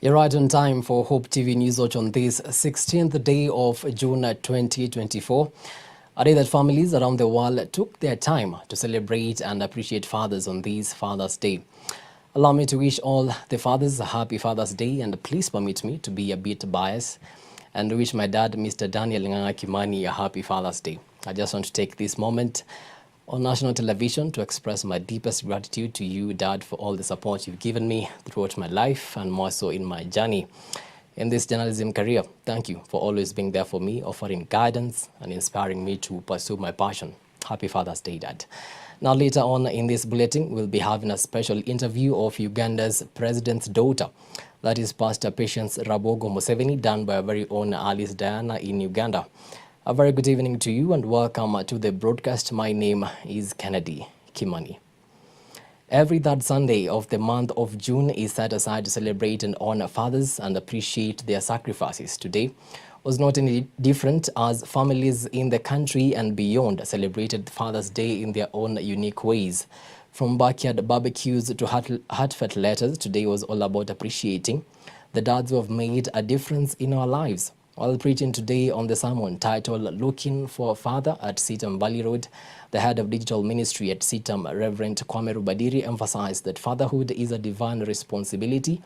You're right on time for Hope TV Newswatch on this 16th day of June 2024. A day that families around the world took their time to celebrate and appreciate fathers on this Father's Day. Allow me to wish all the fathers a happy Father's Day, and please permit me to be a bit biased and wish my dad, Mr. Daniel Kimani, a happy Father's Day. I just want to take this moment on national television to express my deepest gratitude to you, Dad, for all the support you've given me throughout my life and more so in my journey in this journalism career. Thank you for always being there for me, offering guidance and inspiring me to pursue my passion. Happy Father's Day, Dad. Now, later on in this bulletin, we'll be having a special interview of Uganda's president's daughter. That is Pastor Patience Rabogo Museveni, done by our very own Alice Diana in Uganda. A very good evening to you and welcome to the broadcast. My name is Kennedy Kimani. Every third Sunday of the month of June is set aside to celebrate and honor fathers and appreciate their sacrifices. Today was not any different, as families in the country and beyond celebrated Father's Day in their own unique ways. From backyard barbecues to heartfelt letters, today was all about appreciating the dads who have made a difference in our lives. While preaching today on the sermon titled Looking for a Father at Sitam Valley Road, the head of digital ministry at Sitam, Reverend Kwame Rubadiri, emphasized that fatherhood is a divine responsibility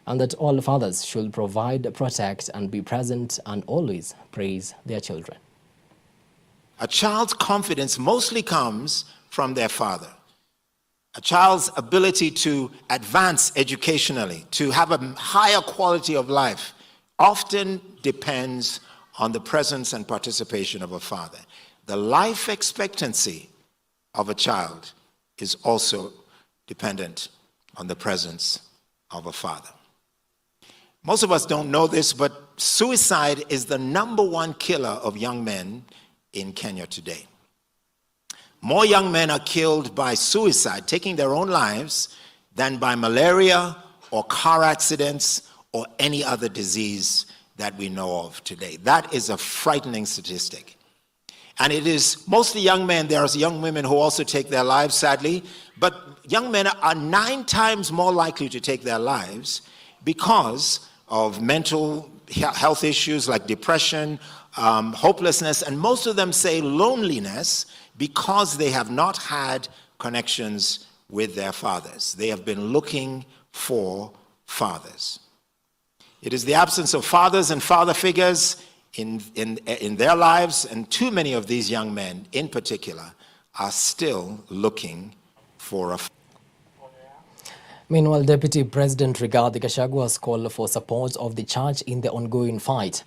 and that all fathers should provide, protect, and be present and always praise their children. A child's confidence mostly comes from their father. A child's ability to advance educationally, to have a higher quality of life, often depends on the presence and participation of a father. The life expectancy of a child is also dependent on the presence of a father. Most of us don't know this, but suicide is the #1 killer of young men in Kenya today. More young men are killed by suicide, taking their own lives, than by malaria or car accidents or any other disease that we know of today. That is a frightening statistic. And it is mostly young men. There are young women who also take their lives, sadly, but young men are 9 times more likely to take their lives because of mental health issues like depression, hopelessness, and most of them say loneliness, because they have not had connections with their fathers. They have been looking for fathers. It is the absence of fathers and father figures in their lives, and too many of these young men in particular are still looking for a father. Meanwhile, Deputy President Rigathi Gachagua has called for support of the church in the ongoing fight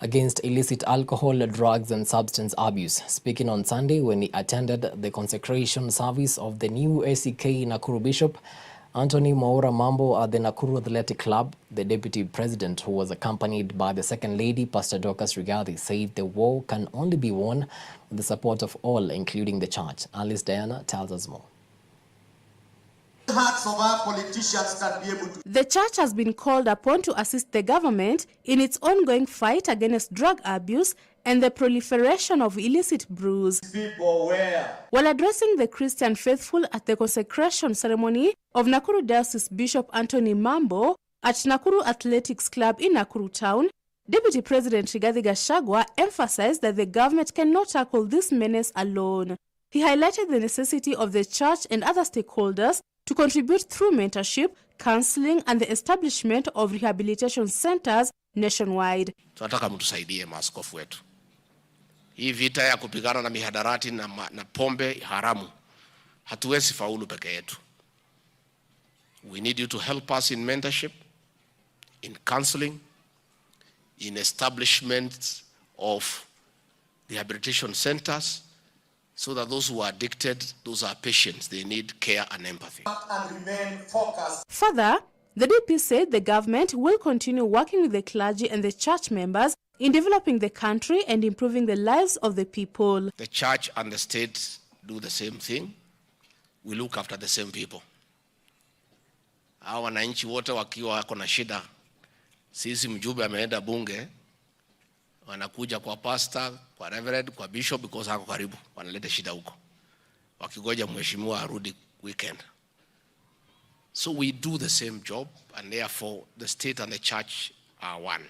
against illicit alcohol, drugs and substance abuse. Speaking on Sunday when he attended the consecration service of the new ACK Nakuru Bishop Anthony Mwaura Mambo at the Nakuru Athletic Club, the Deputy President, who was accompanied by the Second Lady, Pastor Dorcas Rigathi, said the war can only be won with the support of all, including the church. Alice Diana tells us more. The church has been called upon to assist the government in its ongoing fight against drug abuse and the proliferation of illicit brews. While addressing the Christian faithful at the consecration ceremony of Nakuru Diocese Bishop Anthony Mambo at Nakuru Athletics Club in Nakuru Town, Deputy President Rigathi Gachagua emphasized that the government cannot tackle this menace alone. He highlighted the necessity of the church and other stakeholders to contribute through mentorship, counseling, and the establishment of rehabilitation centers nationwide. Tunataka mtusaidie maaskofu wetu. Hii vita ya kupigana na mihadarati na pombe haramu hatuwezi faulu peke yetu. We need you to help us in mentorship, in counseling, in establishment of rehabilitation centers, so that those who are addicted, those are patients, they need care and empathy. And remain focused. Further, the DP said the government will continue working with the clergy and the church members in developing the country and improving the lives of the people. The church and the state do the same thing. We look after the same people. Hawa wananchi wote wakiwa wako na shida, sisi mjumbe ameenda bunge, wanakuja kwa pastor, kwa reverend, kwa bishop, because hako karibu, wanaleta shida huko, wakigoja mheshimiwa arudi weekend. So we do the same job, and therefore the state and the church are one.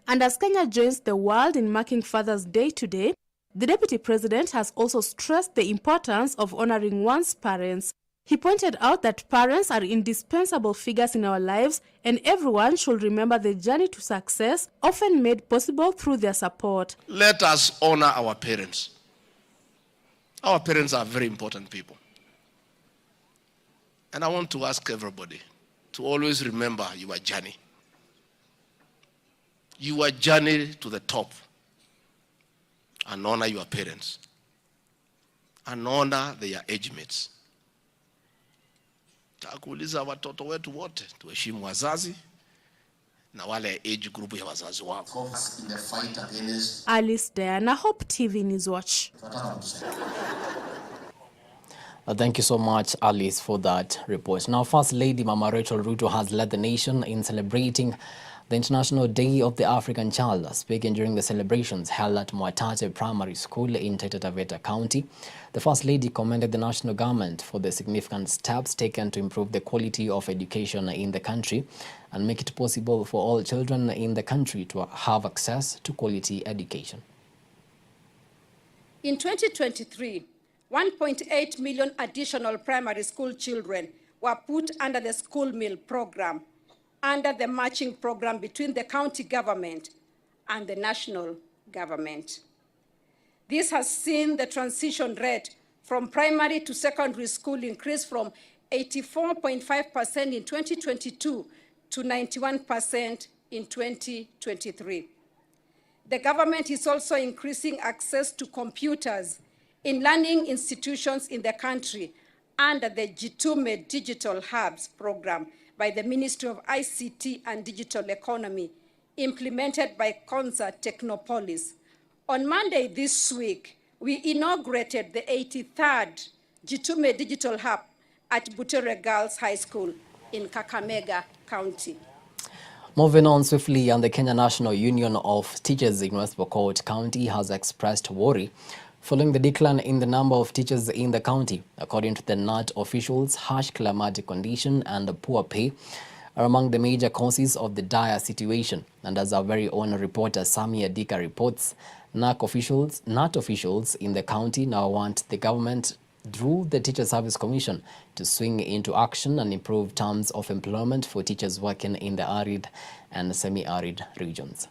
And as Kenya joins the world in marking Father's Day today, the Deputy President has also stressed the importance of honoring one's parents. He pointed out that parents are indispensable figures in our lives, and everyone should remember the journey to success, often made possible through their support. Let us honor our parents. Our parents are very important people. And I want to ask everybody to always remember your journey. Your journey to the top. And honor your parents. And honor their age mates. Takuuliza watoto wetu wote tuheshimu wazazi na wale age group ya wazazi wao. Alice Diana, Hope TV Newswatch. Thank you so much, Alice, for that report. Now, First Lady Mama Rachel Ruto has led the nation in celebrating the International Day of the African Child. Speaking during the celebrations held at Mwatate Primary School in Taita Taveta County, the First Lady commended the national government for the significant steps taken to improve the quality of education in the country and make it possible for all children in the country to have access to quality education. In 2023, 1.8 million additional primary school children were put under the school meal program, under the matching program between the county government and the national government. This has seen the transition rate from primary to secondary school increase from 84.5% in 2022 to 91% in 2023. The government is also increasing access to computers in learning institutions in the country under the G2Med Digital Hubs program by the Ministry of ICT and Digital Economy, implemented by Konza Technopolis. On Monday this week, we inaugurated the 83rd G2Med Digital Hub at Butere Girls High School in Kakamega County. Moving on swiftly, and the Kenya National Union of Teachers in West Pokot County has expressed worry following the decline in the number of teachers in the county. According to the NAT officials, harsh climatic condition and poor pay are among the major causes of the dire situation. And as our very own reporter Sami Adika reports, NAT officials in the county now want the government, through the Teacher Service Commission, to swing into action and improve terms of employment for teachers working in the arid and semi-arid regions.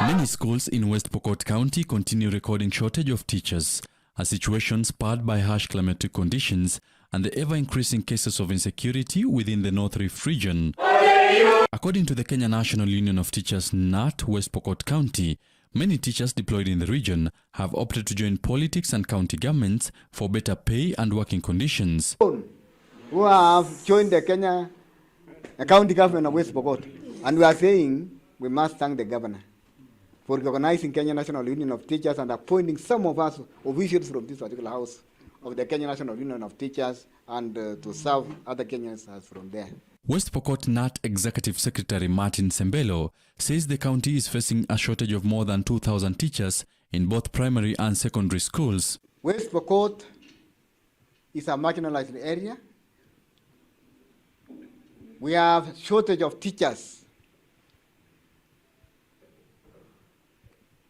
Many schools in West Pokot County continue recording shortage of teachers, a situation spurred by harsh climatic conditions and the ever-increasing cases of insecurity within the North Rift region. According to the Kenya National Union of Teachers NAT West Pokot County, many teachers deployed in the region have opted to join politics and county governments for better pay and working conditions. Who have joined the Kenya county government of West Pokot, and we are saying we must thank the governor for recognizing Kenya National Union of Teachers and appointing some of us officials from this particular house of the Kenya National Union of Teachers and to serve other Kenyans as from there. West Pokot NAT Executive Secretary Martin Sembelo says the county is facing a shortage of more than 2,000 teachers in both primary and secondary schools. West Pokot is a marginalized area. We have shortage of teachers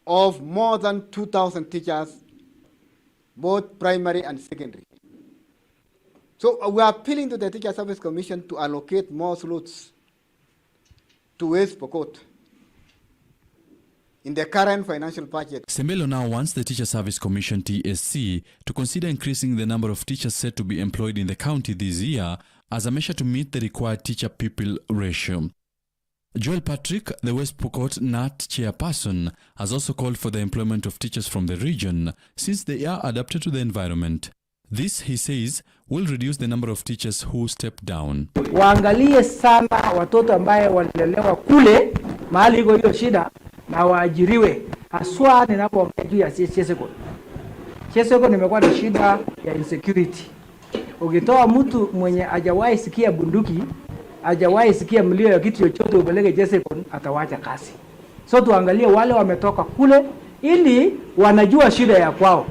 of more than 2,000 teachers, both primary and secondary. So we are appealing to the Teacher Service Commission to allocate more slots to West Pokot in the current financial budget. Sembelo now wants the Teacher Service Commission TSC to consider increasing the number of teachers set to be employed in the county this year as a measure to meet the required teacher-pupil ratio. Joel Patrick, the West Pokot NAT chairperson, has also called for the employment of teachers from the region since they are adapted to the environment. This, he says, will reduce the number of teachers who step down. Waangalie sana watoto ambaye walilelewa kule mahali iko hiyo shida na waajiriwe. Haswa ninapoongea juu ya Cheseko. Cheseko nimekuwa na shida ya insecurity. Ukitoa mtu mwenye hajawahi sikia bunduki, hajawahi sikia mlio ya kitu chochote upeleke Cheseko, atawacha kazi. So tuangalie wale wametoka kule ili wanajua shida ya kwao.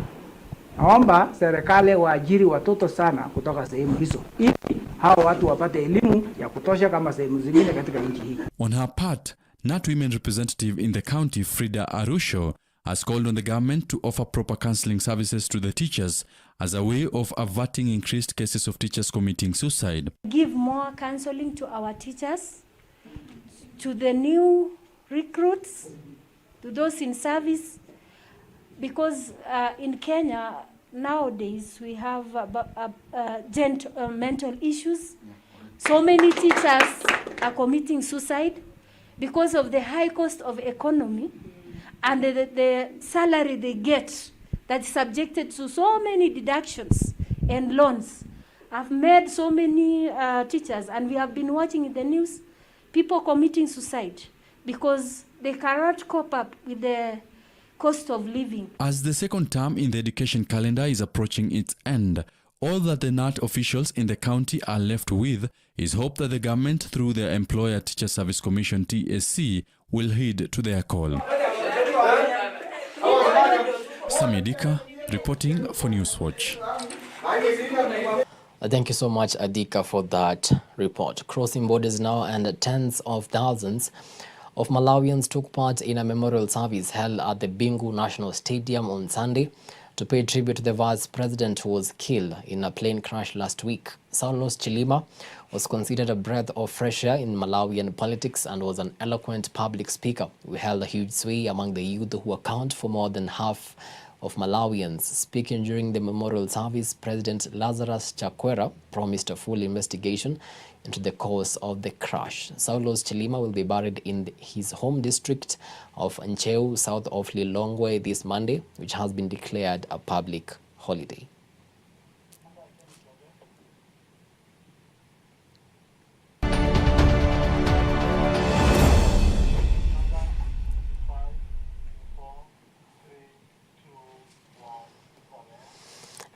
Naomba serikali waajiri watoto sana kutoka sehemu hizo ili hao watu wapate elimu ya kutosha kama sehemu zingine katika nchi hii. On her part, NAT women representative in the county, Frida Arusho, has called on the government to offer proper counseling services to the teachers as a way of averting increased cases of teachers committing suicide. Give more counseling to our teachers, to the new recruits, to those in service, because in Kenya nowadays we have mental issues. So many teachers are committing suicide because of the high cost of economy and the salary they get that's subjected to so many deductions and loans. I've met so many teachers, and we have been watching in the news people committing suicide because they cannot cope up with the cost of living. As the second term in the education calendar is approaching its end, all that the NAT officials in the county are left with is hope that the government, through the Employer Teacher Service Commission TSC, will heed to their call. Sami Adika reporting for Newswatch. Thank you so much, Adika, for that report. Crossing borders now, and tens of thousands of Malawians took part in a memorial service held at the Bingu National Stadium on Sunday to pay tribute to the vice president who was killed in a plane crash last week. Saulos Chilima was considered a breath of fresh air in Malawian politics and was an eloquent public speaker who held a huge sway among the youth who account for more than half of Malawians. Speaking during the memorial service, President Lazarus Chakwera promised a full investigation into the cause of the crash. Saulos Chilima will be buried in his home district of Ncheu, south of Lilongwe, this Monday, which has been declared a public holiday.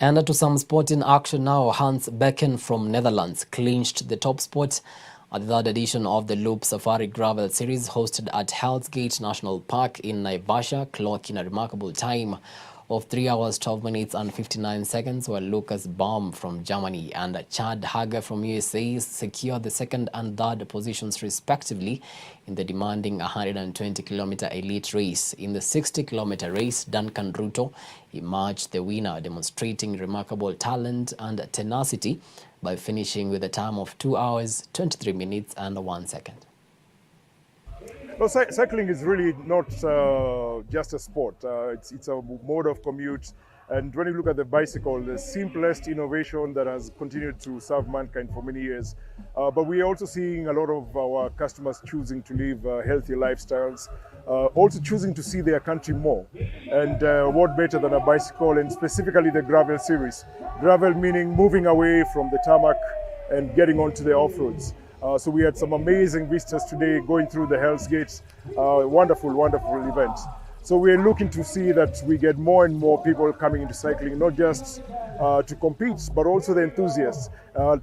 And to some sporting action now. Hans Becken from Netherlands clinched the top spot at the third edition of the Loop Safari Gravel Series hosted at Hell's Gate National Park in Naivasha, clocking a remarkable time of 3 hours, 12 minutes and 59 seconds, while Lucas Baum from Germany and Chad Hager from USA secured the second and third positions respectively in the demanding 120-kilometer elite race. In the 60-kilometer race, Duncan Ruto emerged the winner, demonstrating remarkable talent and tenacity by finishing with a time of 2 hours, 23 minutes and 1 second. No, cycling is really not just a sport. It's a mode of commute. And when you look at the bicycle, the simplest innovation that has continued to serve mankind for many years. But we are also seeing a lot of our customers choosing to live healthy lifestyles, also choosing to see their country more. And what better than a bicycle, and specifically the gravel series. Gravel meaning moving away from the tarmac and getting onto the off-roads. So we had some amazing visitors today going through the Hell's Gates. Wonderful, wonderful event. So we're looking to see that we get more and more people coming into cycling, not just to compete, but also the enthusiasts.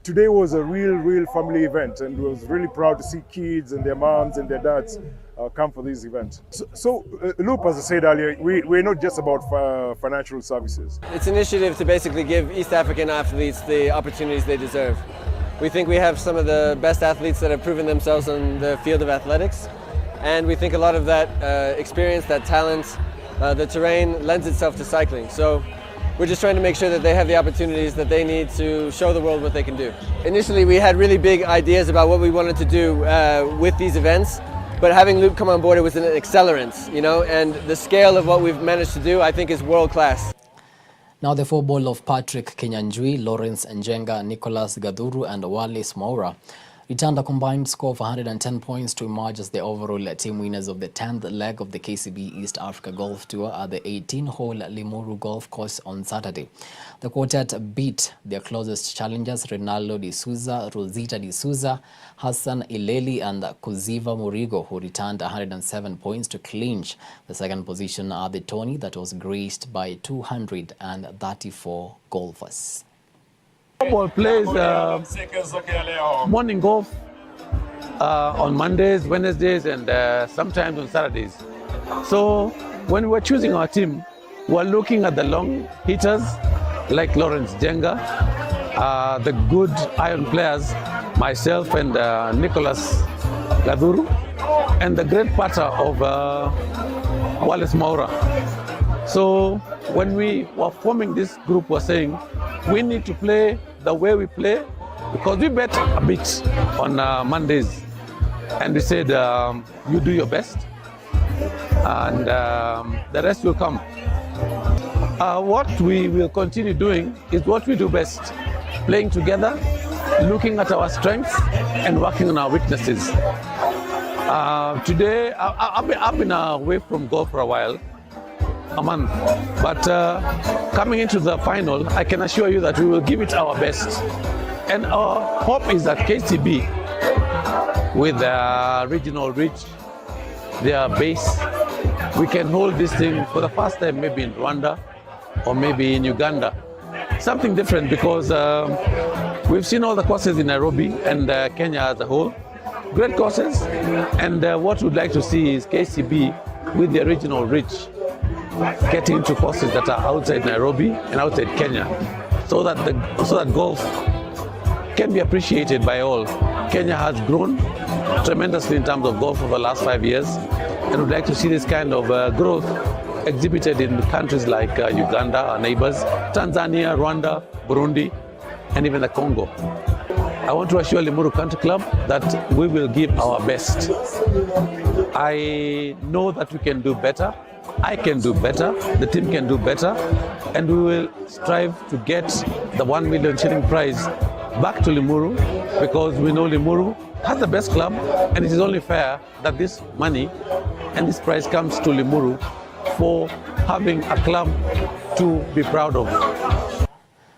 Today was a real family event, and we was really proud to see kids and their moms and their dads come for this event. So Loop, as I said earlier, we're not just about financial services. It's an initiative to basically give East African athletes the opportunities they deserve. We think we have some of the best athletes that have proven themselves on the field of athletics. And we think a lot of that experience, that talent, the terrain lends itself to cycling. So we're just trying to make sure that they have the opportunities that they need to show the world what they can do. Initially, we had really big ideas about what we wanted to do with these events, but having Loop come on board, it was an accelerant, you know, and the scale of what we've managed to do, I think, is world class. Now the four ball of Patrick Kenyanjui, Lawrence Njenga, Nicholas Gaduru and Wallace Moura returned a combined score of 110 points to emerge as the overall team winners of the 10th leg of the KCB East Africa Golf Tour at the 18-hole Limuru Golf Course on Saturday. The quartet beat their closest challengers Ronaldo de Souza, Rosita de Souza, Hassan Ileli and Kuziva Murigo, who returned 107 points to clinch the second position at the tourney that was graced by 234 golfers. Football plays morning golf on Mondays, Wednesdays, and sometimes on Saturdays. So when we're choosing our team, we're looking at the long hitters like Lawrence Jenga, the good iron players, myself and Nicholas Gaduru, and the great patter of Wallace Maura. So when we were forming this group, we were saying we need to play the way we play, because we bet a bit on Mondays, and we said you do your best and the rest will come. What we will continue doing is what we do best, playing together, looking at our strengths and working on our weaknesses. Today, I've been away from golf for a while, a month, but coming into the final, I can assure you that we will give it our best. And our hope is that KCB, with their regional reach, their base, we can hold this thing for the first time, maybe in Rwanda or maybe in Uganda. Something different, because we've seen all the courses in Nairobi and Kenya as a whole. Great courses, and what we'd like to see is KCB with their regional reach getting into courses that are outside Nairobi and outside Kenya, so that golf can be appreciated by all. Kenya has grown tremendously in terms of golf over the last 5 years, and we'd like to see this kind of growth exhibited in countries like Uganda, our neighbors, Tanzania, Rwanda, Burundi, and even the Congo. I want to assure Limuru Country Club that we will give our best. I know that we can do better. I can do better. The team can do better. And we will strive to get the 1 million shilling prize back to Limuru, because we know Limuru has the best club, and it is only fair that this money and this prize comes to Limuru for having a club to be proud of.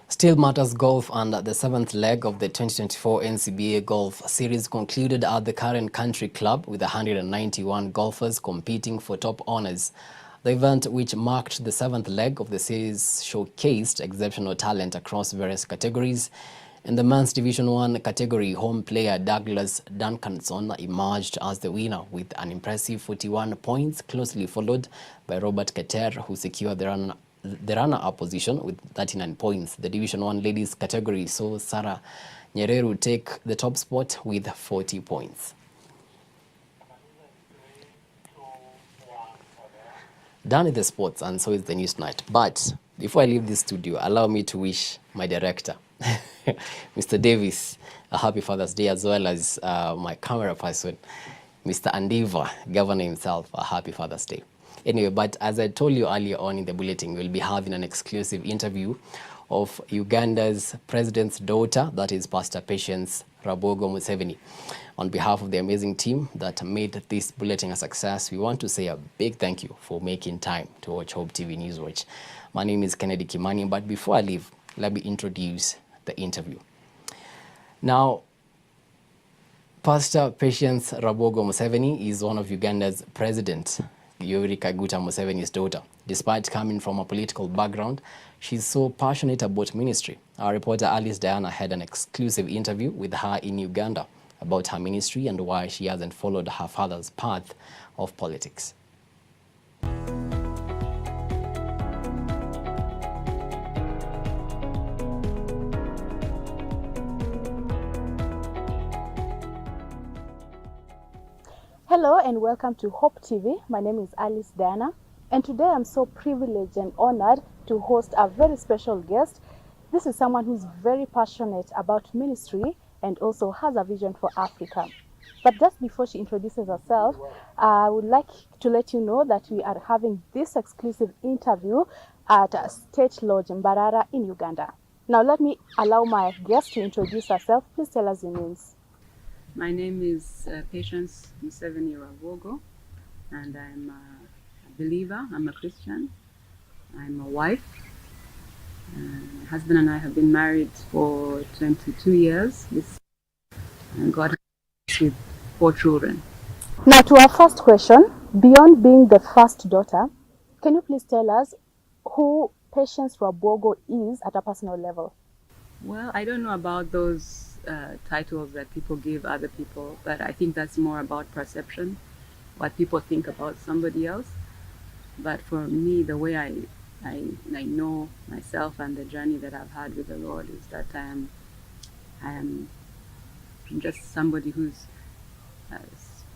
Still Matters Golf and the 7th leg of the 2024 NCBA Golf Series concluded at the Current Country Club with 191 golfers competing for top honors. The event, which marked the 7th leg of the series, showcased exceptional talent across various categories. In the men's Division 1 category, home player Douglas Duncanson emerged as the winner with an impressive 41 points, closely followed by Robert Keter, who secured the runner-up position with 39 points. The Division 1 ladies category saw Sarah Nyereru take the top spot with 40 points. Done with the sports, and so is the news night. But before I leave this studio, allow me to wish my director, Mr. Davis, a happy Father's Day, as well as my camera person, Mr. Andiva, Governor himself, a happy Father's Day. Anyway, but as I told you earlier on in the bulletin, we'll be having an exclusive interview of Uganda's president's daughter, that is Pastor Patience Rabogo Museveni. On behalf of the amazing team that made this bulletin a success, we want to say a big thank you for making time to watch Hope TV Newswatch. My name is Kennedy Kimani, but before I leave, let me introduce the interview. Now, Pastor Patience Rabogo Museveni is one of Uganda's president, Yoweri Kaguta Museveni's daughter. Despite coming from a political background, she's so passionate about ministry. Our reporter Alice Diana had an exclusive interview with her in Uganda about her ministry and why she hasn't followed her father's path of politics. Hello and welcome to Hope TV. My name is Alice Diana, and today I'm so privileged and honored to host a very special guest. This is someone who's very passionate about ministry and also has a vision for Africa. But just before she introduces herself, I would like to let you know that we are having this exclusive interview at State Lodge in Mbarara in Uganda. Now let me allow my guest to introduce herself. Please tell us your names. My name is Patience Museveni Rabogo, and I'm a believer. I'm a Christian. I'm a wife. My husband and I have been married for 22 years, and God has blessed us with 4 children. Now to our first question, beyond being the first daughter, can you please tell us who Patience Rabogo is at a personal level? Well, I don't know about those titles that people give other people, but I think that's more about perception, what people think about somebody else. But for me, the way I I know myself and the journey that I've had with the Lord is that I am just somebody who's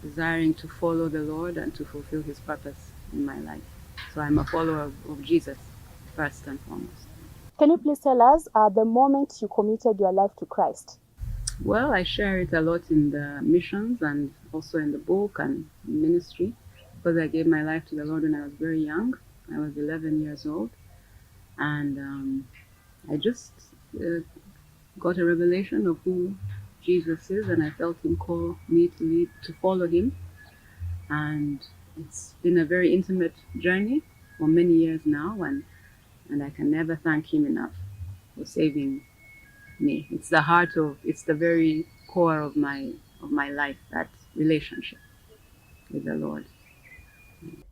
desiring to follow the Lord and to fulfill His purpose in my life. So I'm a follower of Jesus, first and foremost. Can you please tell us the moment you committed your life to Christ? Well, I share it a lot in the missions and also in the book and ministry, because I gave my life to the Lord when I was very young. I was 11 years old, and I just got a revelation of who Jesus is, and I felt Him call me to follow Him. And it's been a very intimate journey for many years now, and I can never thank Him enough for saving me. It's the very core of my life, that relationship with the Lord.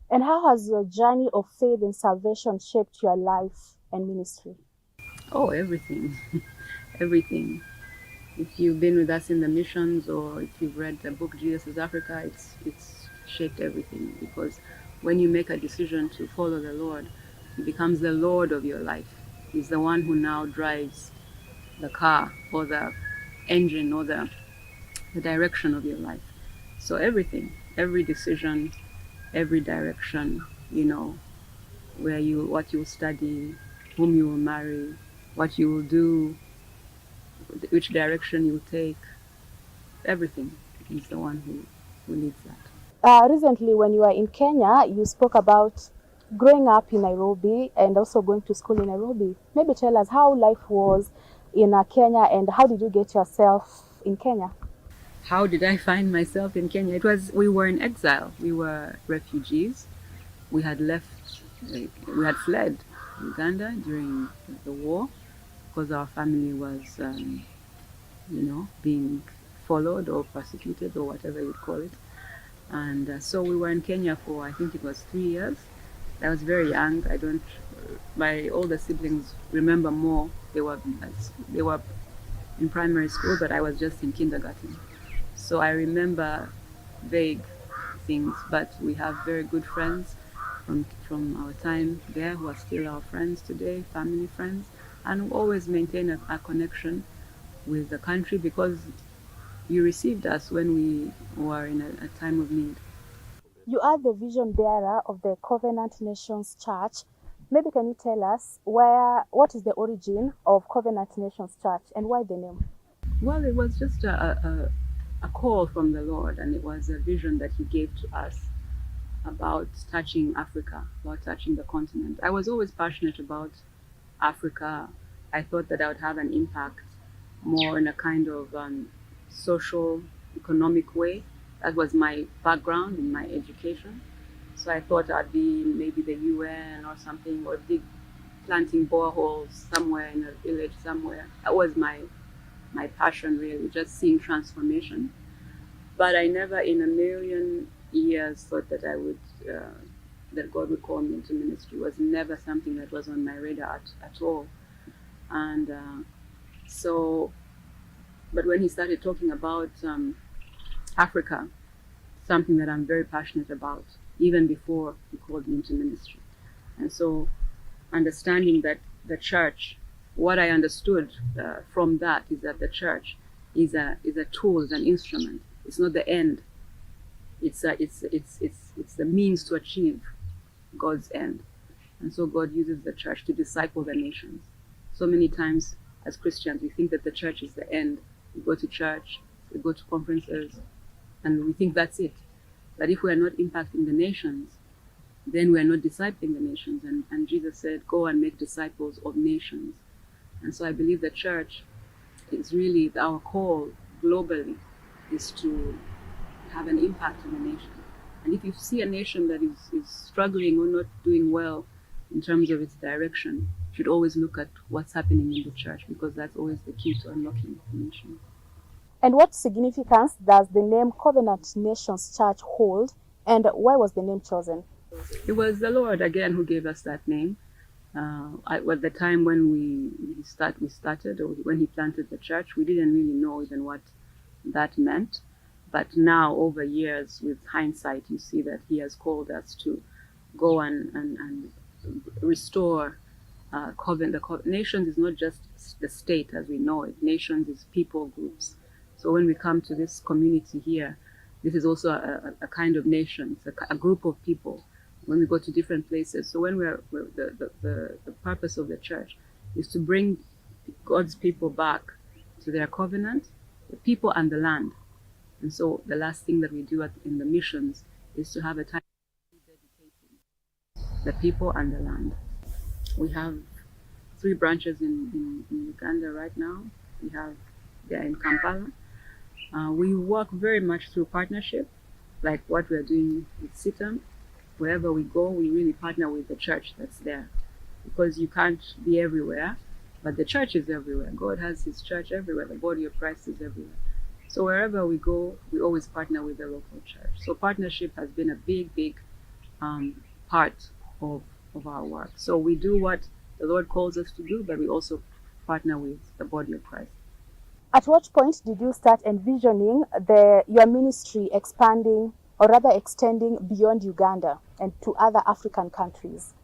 And how has your journey of faith and salvation shaped your life and ministry? Oh, everything. Everything. If you've been with us in the missions, or if you've read the book Jesus is Africa, it's shaped everything, because when you make a decision to follow the Lord, He becomes the Lord of your life. He's the one who now drives the car or the engine or the direction of your life. So everything, every decision, every direction, what you will study, whom you will marry, what you will do, which direction you will take, everything. He's the one who leads that. Recently, when you were in Kenya, you spoke about growing up in Nairobi and also going to school in Nairobi. Maybe tell us how life was in Kenya and how did you get yourself in Kenya? How did I find myself in Kenya? We were in exile. We were refugees. We had fled Uganda during the war because our family was, being followed or persecuted or whatever you'd call it. And so we were in Kenya for, I think it was 3 years. I was very young. My older siblings remember more. They were in primary school, but I was just in kindergarten. So I remember vague things, but we have very good friends from our time there who are still our friends today, family friends, and always maintain a connection with the country, because you received us when we were in a time of need. You are the vision bearer of the Covenant Nations Church. Maybe can you tell us what is the origin of Covenant Nations Church and why the name? Well, it was just a call from the Lord, and it was a vision that He gave to us about touching Africa, about touching the continent. I was always passionate about Africa. I thought that I would have an impact more in a kind of social, economic way. That was my background in my education. So I thought I'd be maybe the UN or something, or planting boreholes somewhere in a village somewhere. That was my passion, really, just seeing transformation. But I never in a million years thought that that God would call me into ministry. It was never something that was on my radar at all. And but when He started talking about Africa, something that I'm very passionate about, even before He called me into ministry. And so understanding that the church, what I understood from that is that the church is a tool, is an instrument. It's not the end. It's the means to achieve God's end. And so God uses the church to disciple the nations. So many times as Christians, we think that the church is the end. We go to church, we go to conferences, and we think that's it. But if we are not impacting the nations, then we are not discipling the nations. And Jesus said, go and make disciples of nations. And so I believe the church is really, our call globally is to have an impact on the nation. And if you see a nation that is struggling or not doing well in terms of its direction, you should always look at what's happening in the church, because that's always the key to unlocking the nation. And what significance does the name Covenant Nations Church hold, and why was the name chosen? It was the Lord, again, who gave us that name. At the time when we started, or when He planted the church, we didn't really know even what that meant. But now, over years, with hindsight, you see that He has called us to go and restore nations is not just the state as we know it. Nations is people groups. So when we come to this community here, this is also a kind of nation. It's a group of people when we go to different places. So when the purpose of the church is to bring God's people back to their covenant, the people and the land. And so the last thing that we do in the missions is to have a time dedicating the people and the land. We have 3 branches in Uganda right now. They're in Kampala. We work very much through partnership, like what we're doing with CITAM. Wherever we go, we really partner with the church that's there, because you can't be everywhere, but the church is everywhere. God has his church everywhere. The body of Christ is everywhere. So wherever we go, we always partner with the local church. So partnership has been a big part of our work. So we do what the Lord calls us to do, but we also partner with the body of Christ. At what point did you start envisioning your ministry expanding, or rather extending beyond Uganda and to other African countries?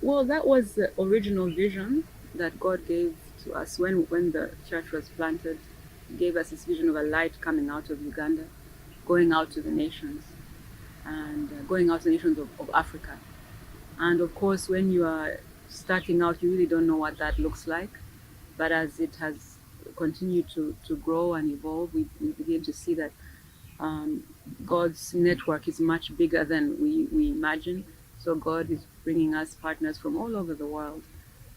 Well, that was the original vision that God gave to us when the church was planted. He gave us this vision of a light coming out of Uganda, going out to the nations, and going out to the nations of Africa. And of course, when you are starting out, you really don't know what that looks like. But as it has continued to grow and evolve, we begin to see that God's network is much bigger than we imagine. So God is bringing us partners from all over the world,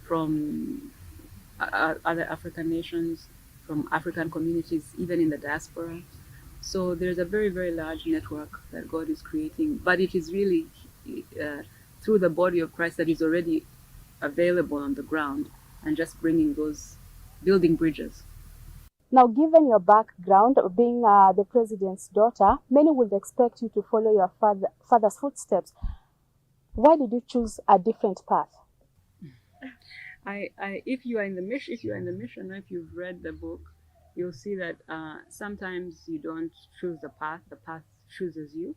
from other African nations, from African communities, even in the diaspora. So there's a very, very large network that God is creating, but it is really through the body of Christ that is already available on the ground, and just building bridges. Now, given your background of being the president's daughter, many would expect you to follow your father's footsteps. Why did you choose a different path? If you are in the mission, if you've read the book, you'll see that sometimes you don't choose the path chooses you.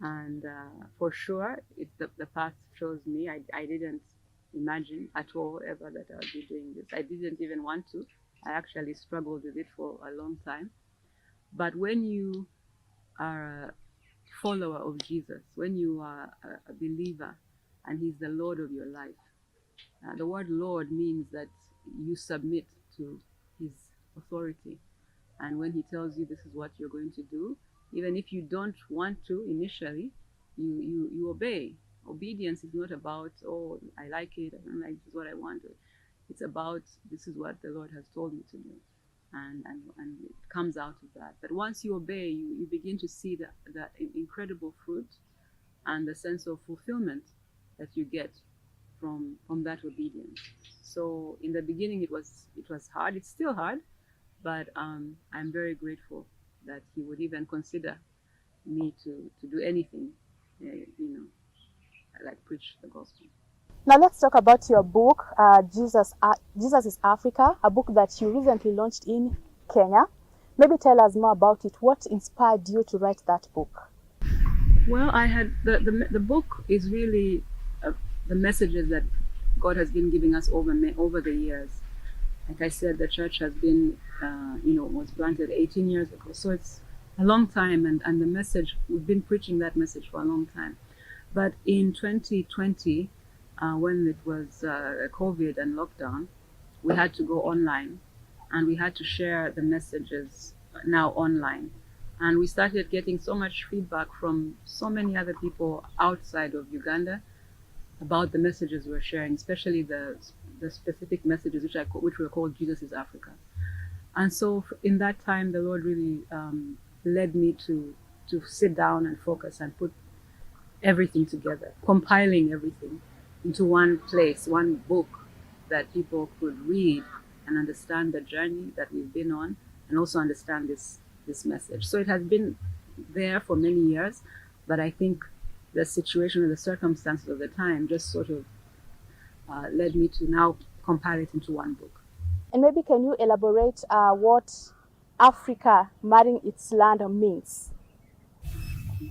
And for sure, the path chose me. I didn't imagine at all ever that I would be doing this. I didn't even want to. I actually struggled with it for a long time. But when you are a follower of Jesus, when you are a believer and he's the Lord of your life, the word Lord means that you submit to his authority. And when he tells you this is what you're going to do, even if you don't want to initially, you obey. Obedience is not about, oh, I like it, I don't like it, this is what I want. It's about, this is what the Lord has told me to do. And it comes out of that. But once you obey, you begin to see that incredible fruit and the sense of fulfillment that you get from that obedience. So in the beginning, it was hard. It's still hard, but I'm very grateful that he would even consider me to do anything, like preach the gospel. Now let's talk about your book, Jesus is Africa, a book that you recently launched in Kenya. Maybe tell us more about it. What inspired you to write that book? Well, I had the book is really the messages that God has been giving us over the years. Like I said, the church has been, was planted 18 years ago. So it's a long time, and the message, we've been preaching that message for a long time. But in 2020, when it was COVID and lockdown, we had to go online, and we had to share the messages now online. And we started getting so much feedback from so many other people outside of Uganda about the messages we're sharing, especially the specific messages which were called Jesus is Africa. And so in that time, the Lord really led me to sit down and focus and put everything together, compiling everything into one place, one book that people could read and understand the journey that we've been on, and also understand this message. So it has been there for many years, but I think the situation and the circumstances of the time just sort of led me to now compile it into one book. And maybe can you elaborate what Africa marrying its land means?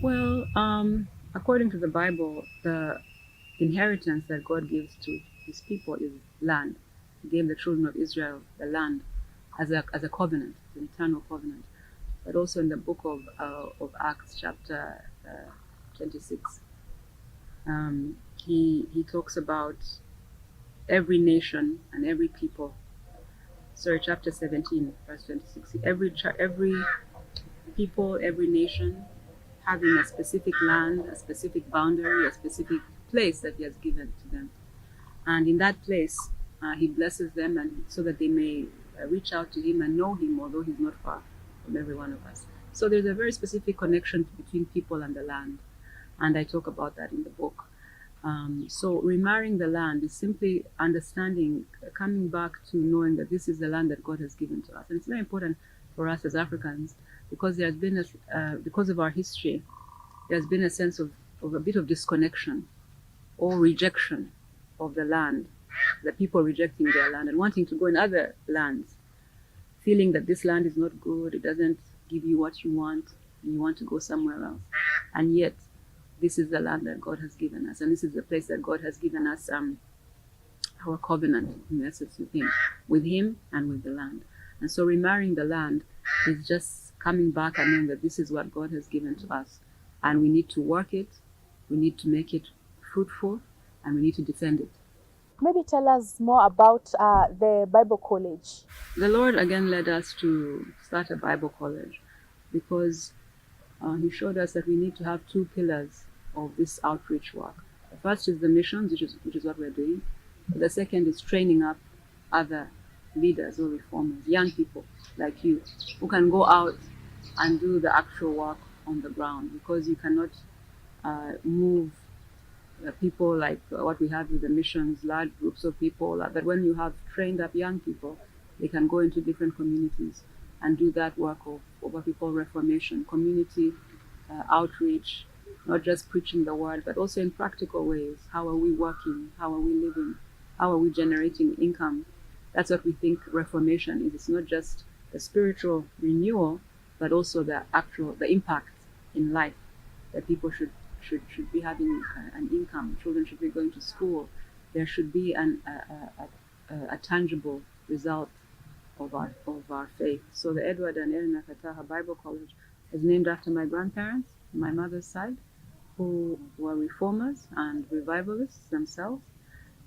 Well, according to the Bible, the inheritance that God gives to his people is land. He gave the children of Israel the land as a covenant, an eternal covenant. But also in the book of Acts, chapter 26, he talks about every nation and every people. Sorry, chapter 17, verse 26. Every people, every nation having a specific land, a specific boundary, a specific place that he has given to them. And in that place, he blesses them, and so that they may reach out to him and know him, although he's not far from every one of us. So there's a very specific connection between people and the land, and I talk about that in the book. So remarrying the land is simply understanding, coming back to knowing that this is the land that God has given to us. And it's very important for us as Africans, because there has been because of our history, there has been a sense of a bit of disconnection or rejection of the land, the people rejecting their land and wanting to go in other lands, feeling that this land is not good, it doesn't give you what you want, and you want to go somewhere else. And yet, this is the land that God has given us, and this is the place that God has given us our covenant, in essence, with him and with the land. And so remarrying the land is just coming back and knowing that this is what God has given to us, and we need to work it, we need to make it fruitful, and we need to defend it. Maybe tell us more about the Bible College. The Lord again led us to start a Bible college because he showed us that we need to have two pillars of this outreach work. The first is the missions, which is what we're doing. But the second is training up other leaders or reformers, young people like you, who can go out and do the actual work on the ground, because you cannot move people like what we have with the missions, large groups of people. But when you have trained up young people, they can go into different communities and do that work of what we call reformation, community outreach, not just preaching the word, but also in practical ways. How are we working? How are we living? How are we generating income? That's what we think reformation is. It's not just the spiritual renewal, but also the impact in life, that people should be having an income. Children should be going to school. There should be a tangible result of our faith. So the Edward and Erin Nakataha Bible College is named after my grandparents, my mother's side, who were reformers and revivalists themselves,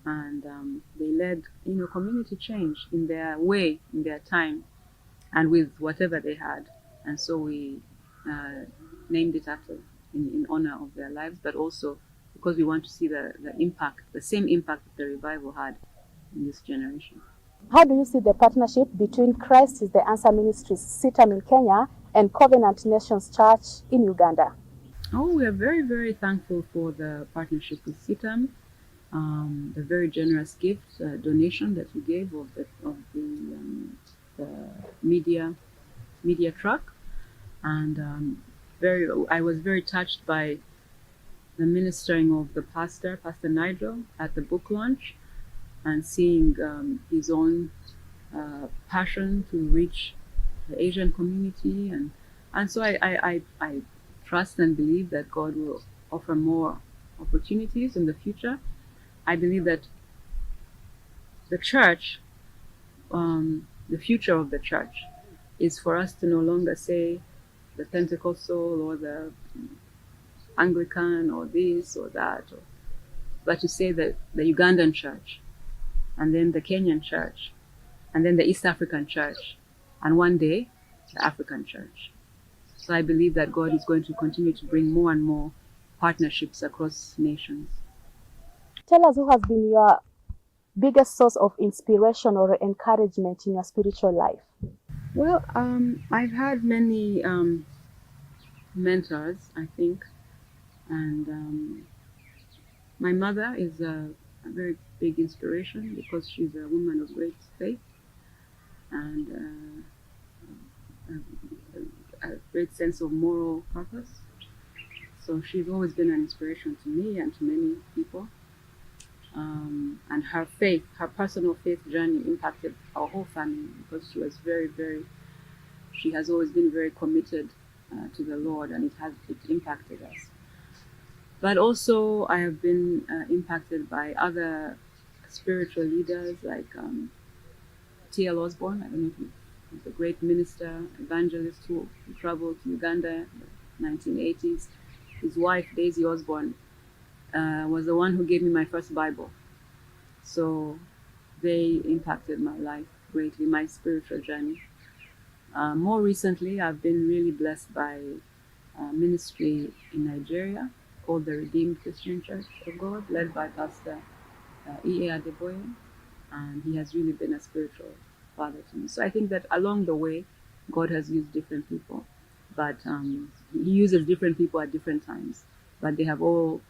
and they led community change in their way, in their time, and with whatever they had. And so we named it after, in honor of their lives, but also because we want to see the impact, the same impact that the revival had in this generation. How do you see the partnership between Christ is the Answer Ministries, CITAM in Kenya, and Covenant Nations Church in Uganda? Oh, we are very, very thankful for the partnership with CITAM, the very generous gift, donation that we gave of the media truck, and I was very touched by the ministering of the Pastor Nigel, at the book launch, and seeing his own passion to reach the Asian community, and so I trust and believe that God will offer more opportunities in the future. I believe that the church, the future of the church, is for us to no longer say the Pentecostal or the Anglican or this or that, but to say that the Ugandan church, and then the Kenyan church, and then the East African church, and one day the African church. So I believe that God is going to continue to bring more and more partnerships across nations. Tell us, who has been your biggest source of inspiration or encouragement in your spiritual life? Well, I've had many mentors, I think, and my mother is a very big inspiration because she's a woman of great faith and a great sense of moral purpose. So she's always been an inspiration to me and to many people. And her faith, her personal faith journey impacted our whole family because she was she has always been very committed to the Lord, and it impacted us. But also I have been impacted by other spiritual leaders like T.L. Osborne. I don't know if he's a great minister, evangelist who traveled to Uganda in the 1980s. His wife, Daisy Osborne, was the one who gave me my first Bible. So they impacted my life greatly, my spiritual journey. More recently, I've been really blessed by ministry in Nigeria called the Redeemed Christian Church of God, led by Pastor E.A. Adeboye, and he has really been a spiritual father to me. So I think that along the way, God has used different people, but he uses different people at different times, but they have all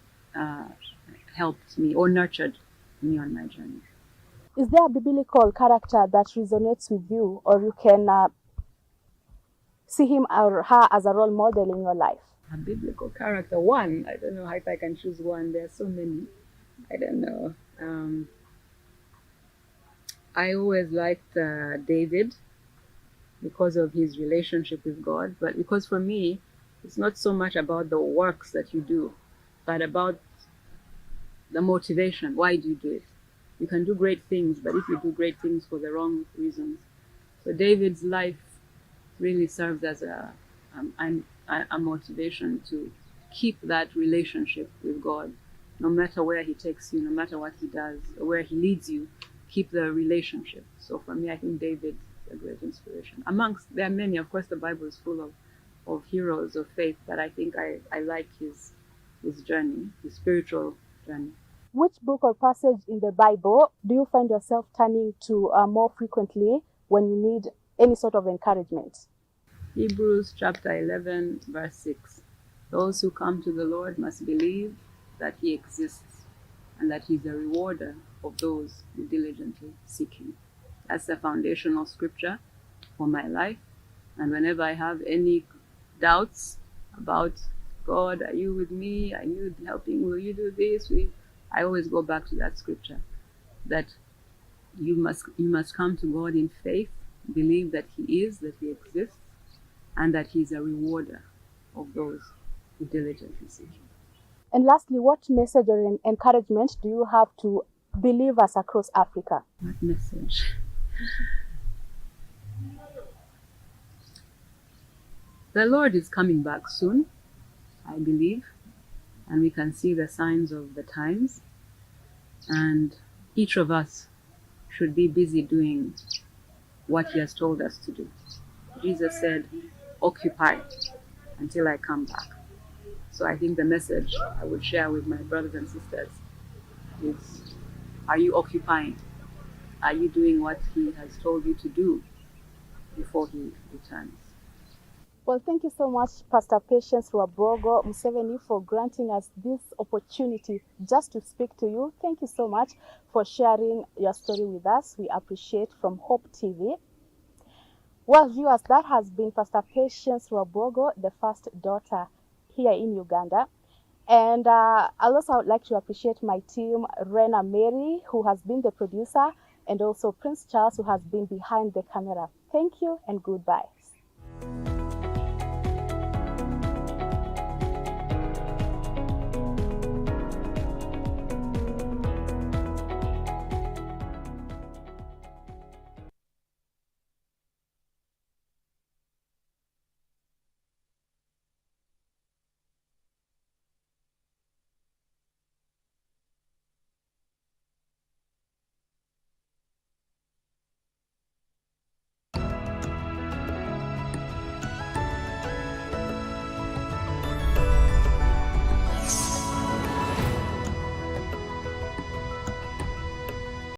helped me or nurtured me on my journey. Is there a biblical character that resonates with you, or you can see him or her as a role model in your life? A biblical character, one. I don't know if I can choose one. There are so many. I don't know. I always liked David because of his relationship with God. But because for me, it's not so much about the works that you do, but about the motivation. Why do you do it? You can do great things, but if you do great things for the wrong reasons. So David's life really serves as a motivation to keep that relationship with God, no matter where he takes you, no matter what he does, or where he leads you, keep the relationship. So for me, I think David is a great inspiration. There are many, of course, the Bible is full of heroes of faith, but I think I like his journey, his spiritual journey. Which book or passage in the Bible do you find yourself turning to more frequently when you need any sort of encouragement? Hebrews chapter 11, verse 6. Those who come to the Lord must believe that he exists and that he's a rewarder of those who diligently seek him. That's the foundational scripture for my life. And whenever I have any doubts about God, are you with me? Are you helping? Will you do this? I always go back to that scripture, that you must come to God in faith, believe that he is, that he exists, and that he's a rewarder of those who diligently seek him. And lastly, what message or encouragement do you have to believers across Africa? What message? The Lord is coming back soon, I believe, and we can see the signs of the times. And each of us should be busy doing what he has told us to do. Jesus said, occupy until I come back. So I think the message I would share with my brothers and sisters is, are you occupying? Are you doing what he has told you to do before he returns? Well, thank you so much, Pastor Patience Rwabogo Museveni, for granting us this opportunity just to speak to you. Thank you so much for sharing your story with us. We appreciate from Hope TV. Well, viewers, that has been Pastor Patience Rwabogo, the first daughter here in Uganda. And I also would like to appreciate my team, Rena Mary, who has been the producer, and also Prince Charles, who has been behind the camera. Thank you and goodbye.